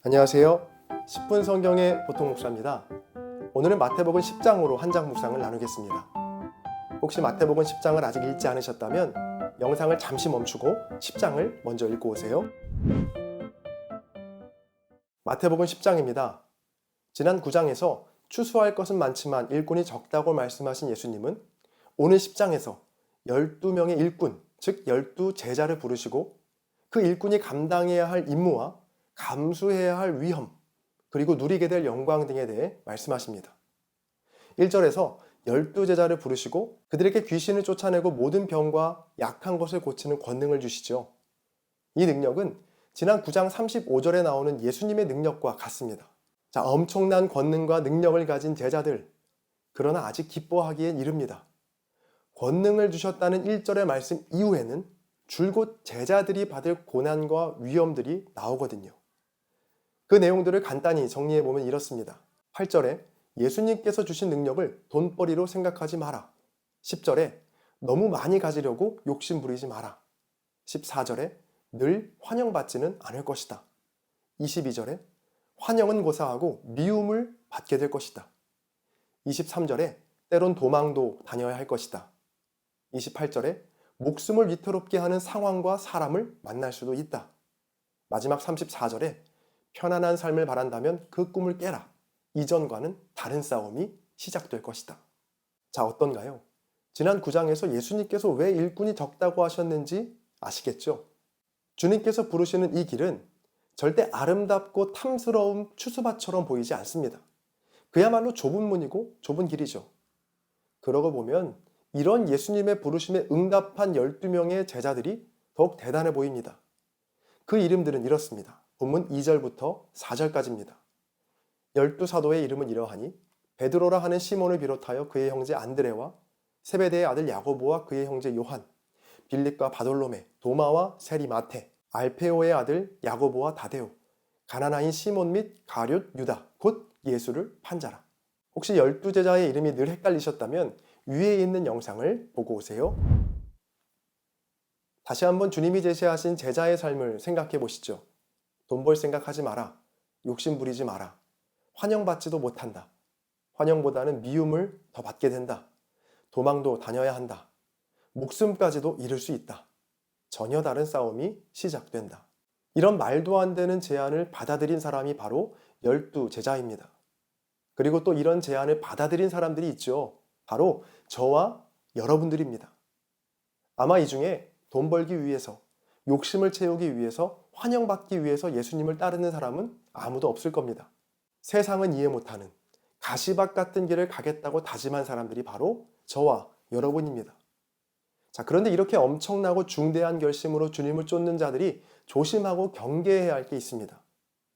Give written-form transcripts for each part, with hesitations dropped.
안녕하세요. 10분 성경의 보통 목사입니다. 오늘은 마태복음 10장으로 한 장 묵상을 나누겠습니다. 혹시 마태복음 10장을 아직 읽지 않으셨다면 영상을 잠시 멈추고 10장을 먼저 읽고 오세요. 마태복음 10장입니다. 지난 9장에서 추수할 것은 많지만 일꾼이 적다고 말씀하신 예수님은 오늘 10장에서 12명의 일꾼, 즉 12제자를 부르시고 그 일꾼이 감당해야 할 임무와 감수해야 할 위험, 그리고 누리게 될 영광 등에 대해 말씀하십니다. 1절에서 12제자를 부르시고 그들에게 귀신을 쫓아내고 모든 병과 약한 것을 고치는 권능을 주시죠. 이 능력은 지난 9장 35절에 나오는 예수님의 능력과 같습니다. 자, 엄청난 권능과 능력을 가진 제자들, 그러나 아직 기뻐하기엔 이릅니다. 권능을 주셨다는 1절의 말씀 이후에는 줄곧 제자들이 받을 고난과 위험들이 나오거든요. 그 내용들을 간단히 정리해보면 이렇습니다. 8절에 예수님께서 주신 능력을 돈벌이로 생각하지 마라. 10절에 너무 많이 가지려고 욕심 부리지 마라. 14절에 늘 환영받지는 않을 것이다. 22절에 환영은 고사하고 미움을 받게 될 것이다. 23절에 때론 도망도 다녀야 할 것이다. 28절에 목숨을 위태롭게 하는 상황과 사람을 만날 수도 있다. 마지막 34절에 편안한 삶을 바란다면 그 꿈을 깨라. 이전과는 다른 싸움이 시작될 것이다. 자, 어떤가요? 지난 9장에서 예수님께서 왜 일꾼이 적다고 하셨는지 아시겠죠? 주님께서 부르시는 이 길은 절대 아름답고 탐스러운 추수밭처럼 보이지 않습니다. 그야말로 좁은 문이고 좁은 길이죠. 그러고 보면 이런 예수님의 부르심에 응답한 12명의 제자들이 더욱 대단해 보입니다. 그 이름들은 이렇습니다. 본문 2절부터 4절까지입니다. 12사도의 이름은 이러하니 베드로라 하는 시몬을 비롯하여 그의 형제 안드레와 세베대의 아들 야고보와 그의 형제 요한, 빌립과 바돌로메, 도마와 세리 마테, 알페오의 아들 야고보와 다데오, 가나나인 시몬 및 가룟 유다, 곧 예수를 판 자라. 혹시 12제자의 이름이 늘 헷갈리셨다면 위에 있는 영상을 보고 오세요. 다시 한번 주님이 제시하신 제자의 삶을 생각해 보시죠. 돈 벌 생각하지 마라. 욕심 부리지 마라. 환영받지도 못한다. 환영보다는 미움을 더 받게 된다. 도망도 다녀야 한다. 목숨까지도 잃을 수 있다. 전혀 다른 싸움이 시작된다. 이런 말도 안 되는 제안을 받아들인 사람이 바로 12제자입니다. 그리고 또 이런 제안을 받아들인 사람들이 있죠. 바로 저와 여러분들입니다. 아마 이 중에 돈 벌기 위해서, 욕심을 채우기 위해서, 환영받기 위해서 예수님을 따르는 사람은 아무도 없을 겁니다. 세상은 이해 못하는 가시밭 같은 길을 가겠다고 다짐한 사람들이 바로 저와 여러분입니다. 자, 그런데 이렇게 엄청나고 중대한 결심으로 주님을 쫓는 자들이 조심하고 경계해야 할 게 있습니다.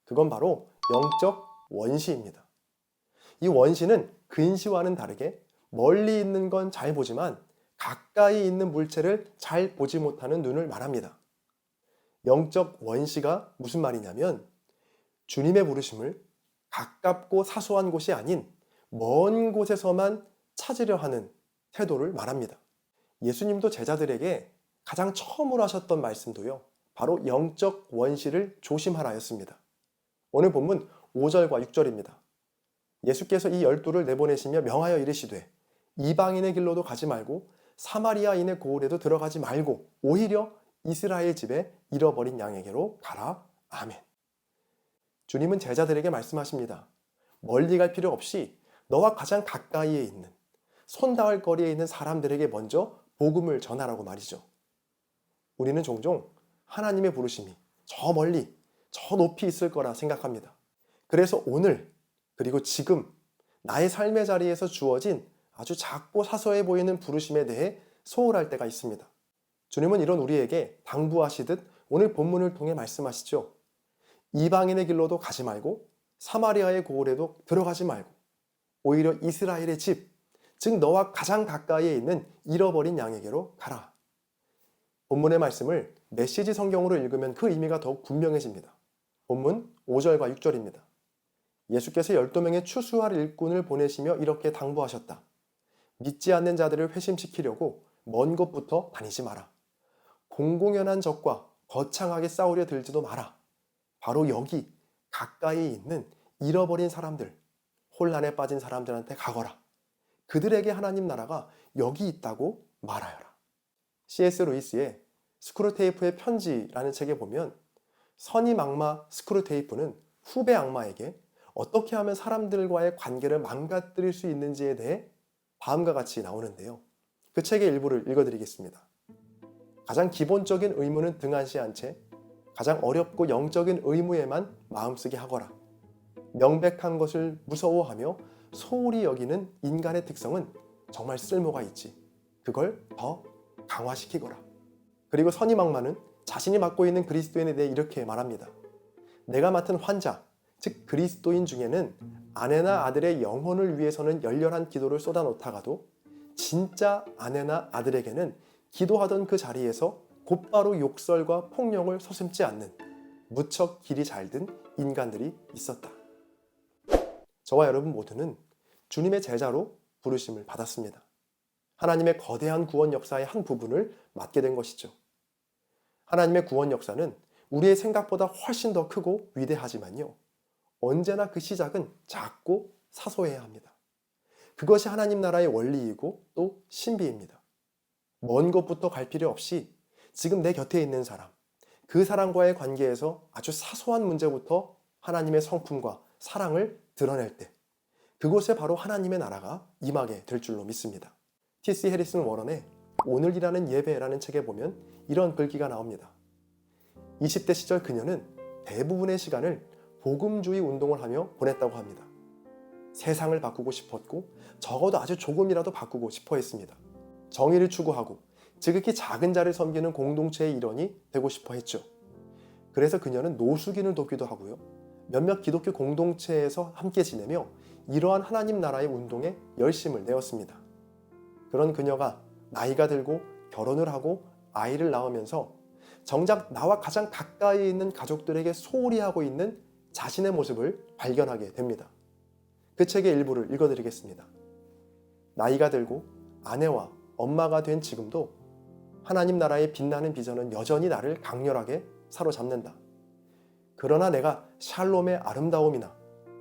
그건 바로 영적 원시입니다. 이 원시는 근시와는 다르게 멀리 있는 건 잘 보지만 가까이 있는 물체를 잘 보지 못하는 눈을 말합니다. 영적 원시가 무슨 말이냐면 주님의 부르심을 가깝고 사소한 곳이 아닌 먼 곳에서만 찾으려 하는 태도를 말합니다. 예수님도 제자들에게 가장 처음으로 하셨던 말씀도요, 바로 영적 원시를 조심하라였습니다. 오늘 본문 5절과 6절입니다. 예수께서 이 12를 내보내시며 명하여 이르시되 이방인의 길로도 가지 말고 사마리아인의 고을에도 들어가지 말고 오히려 이스라엘 집에 잃어버린 양에게로 가라. 아멘. 주님은 제자들에게 말씀하십니다. 멀리 갈 필요 없이 너와 가장 가까이에 있는, 손 닿을 거리에 있는 사람들에게 먼저 복음을 전하라고 말이죠. 우리는 종종 하나님의 부르심이 저 멀리, 저 높이 있을 거라 생각합니다. 그래서 오늘, 그리고 지금 나의 삶의 자리에서 주어진 아주 작고 사소해 보이는 부르심에 대해 소홀할 때가 있습니다. 주님은 이런 우리에게 당부하시듯 오늘 본문을 통해 말씀하시죠. 이방인의 길로도 가지 말고 사마리아의 고을에도 들어가지 말고 오히려 이스라엘의 집, 즉 너와 가장 가까이에 있는 잃어버린 양에게로 가라. 본문의 말씀을 메시지 성경으로 읽으면 그 의미가 더욱 분명해집니다. 본문 5절과 6절입니다. 예수께서 12명의 추수할 일꾼을 보내시며 이렇게 당부하셨다. 믿지 않는 자들을 회심시키려고 먼 곳부터 다니지 마라. 공공연한 적과 거창하게 싸우려 들지도 마라. 바로 여기 가까이 있는 잃어버린 사람들, 혼란에 빠진 사람들한테 가거라. 그들에게 하나님 나라가 여기 있다고 말하여라. C.S. 루이스의 스크루테이프의 편지라는 책에 보면 선임 악마 스크루테이프는 후배 악마에게 어떻게 하면 사람들과의 관계를 망가뜨릴 수 있는지에 대해 다음과 같이 나오는데요. 그 책의 일부를 읽어드리겠습니다. 가장 기본적인 의무는 등한시한 채 가장 어렵고 영적인 의무에만 마음쓰게 하거라. 명백한 것을 무서워하며 소홀히 여기는 인간의 특성은 정말 쓸모가 있지. 그걸 더 강화시키거라. 그리고 선임 악마는 자신이 맡고 있는 그리스도인에 대해 이렇게 말합니다. 내가 맡은 환자, 즉 그리스도인 중에는 아내나 아들의 영혼을 위해서는 열렬한 기도를 쏟아놓다가도 진짜 아내나 아들에게는 기도하던 그 자리에서 곧바로 욕설과 폭력을 서슴지 않는 무척 길이 잘 든 인간들이 있었다. 저와 여러분 모두는 주님의 제자로 부르심을 받았습니다. 하나님의 거대한 구원 역사의 한 부분을 맡게 된 것이죠. 하나님의 구원 역사는 우리의 생각보다 훨씬 더 크고 위대하지만요. 언제나 그 시작은 작고 사소해야 합니다. 그것이 하나님 나라의 원리이고 또 신비입니다. 먼 곳부터 갈 필요 없이 지금 내 곁에 있는 사람, 그 사람과의 관계에서 아주 사소한 문제부터 하나님의 성품과 사랑을 드러낼 때 그곳에 바로 하나님의 나라가 임하게 될 줄로 믿습니다. T.C. 해리슨 워런의 오늘이라는 예배라는 책에 보면 이런 글귀가 나옵니다. 20대 시절 그녀는 대부분의 시간을 복음주의 운동을 하며 보냈다고 합니다. 세상을 바꾸고 싶었고 적어도 아주 조금이라도 바꾸고 싶어 했습니다. 정의를 추구하고 지극히 작은 자를 섬기는 공동체의 일원이 되고 싶어 했죠. 그래서 그녀는 노숙인을 돕기도 하고요. 몇몇 기독교 공동체에서 함께 지내며 이러한 하나님 나라의 운동에 열심을 내었습니다. 그런 그녀가 나이가 들고 결혼을 하고 아이를 낳으면서 정작 나와 가장 가까이 있는 가족들에게 소홀히 하고 있는 자신의 모습을 발견하게 됩니다. 그 책의 일부를 읽어드리겠습니다. 나이가 들고 아내와 엄마가 된 지금도 하나님 나라의 빛나는 비전은 여전히 나를 강렬하게 사로잡는다. 그러나 내가 샬롬의 아름다움이나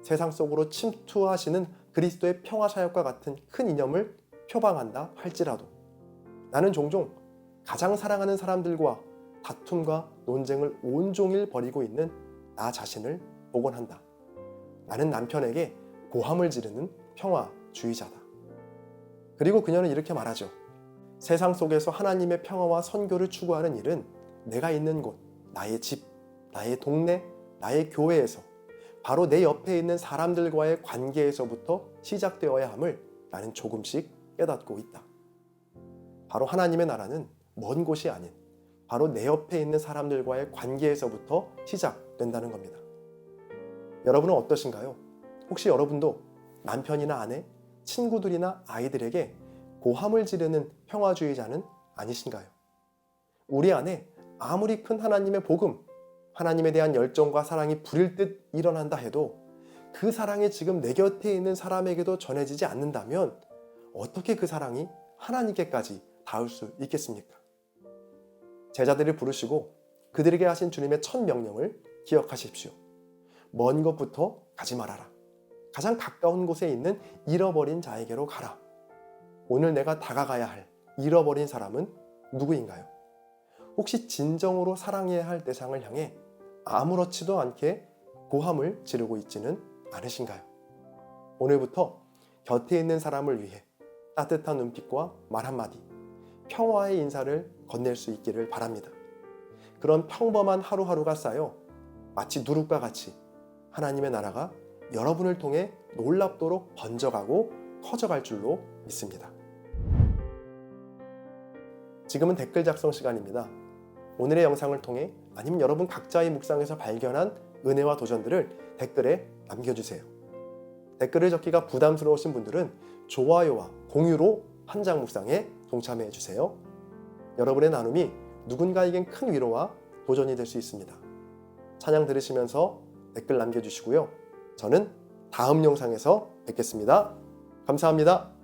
세상 속으로 침투하시는 그리스도의 평화 사역과 같은 큰 이념을 표방한다 할지라도 나는 종종 가장 사랑하는 사람들과 다툼과 논쟁을 온종일 벌이고 있는 나 자신을 복원한다. 나는 남편에게 고함을 지르는 평화주의자다. 그리고 그녀는 이렇게 말하죠. 세상 속에서 하나님의 평화와 선교를 추구하는 일은 내가 있는 곳, 나의 집, 나의 동네, 나의 교회에서 바로 내 옆에 있는 사람들과의 관계에서부터 시작되어야 함을 나는 조금씩 깨닫고 있다. 바로 하나님의 나라는 먼 곳이 아닌 바로 내 옆에 있는 사람들과의 관계에서부터 시작된다는 겁니다. 여러분은 어떠신가요? 혹시 여러분도 남편이나 아내, 친구들이나 아이들에게 고함을 지르는 평화주의자는 아니신가요? 우리 안에 아무리 큰 하나님의 복음, 하나님에 대한 열정과 사랑이 불일 듯 일어난다 해도 그 사랑이 지금 내 곁에 있는 사람에게도 전해지지 않는다면 어떻게 그 사랑이 하나님께까지 닿을 수 있겠습니까? 제자들을 부르시고 그들에게 하신 주님의 첫 명령을 기억하십시오. 먼 곳부터 가지 말아라. 가장 가까운 곳에 있는 잃어버린 자에게로 가라. 오늘 내가 다가가야 할 잃어버린 사람은 누구인가요? 혹시 진정으로 사랑해야 할 대상을 향해 아무렇지도 않게 고함을 지르고 있지는 않으신가요? 오늘부터 곁에 있는 사람을 위해 따뜻한 눈빛과 말 한마디, 평화의 인사를 건넬 수 있기를 바랍니다. 그런 평범한 하루하루가 쌓여 마치 누룩과 같이 하나님의 나라가 여러분을 통해 놀랍도록 번져가고 커져갈 줄로 믿습니다. 지금은 댓글 작성 시간입니다. 오늘의 영상을 통해 아니면 여러분 각자의 묵상에서 발견한 은혜와 도전들을 댓글에 남겨주세요. 댓글을 적기가 부담스러우신 분들은 좋아요와 공유로 한 장 묵상에 동참해 주세요. 여러분의 나눔이 누군가에겐 큰 위로와 도전이 될 수 있습니다. 찬양 들으시면서 댓글 남겨주시고요. 저는 다음 영상에서 뵙겠습니다. 감사합니다.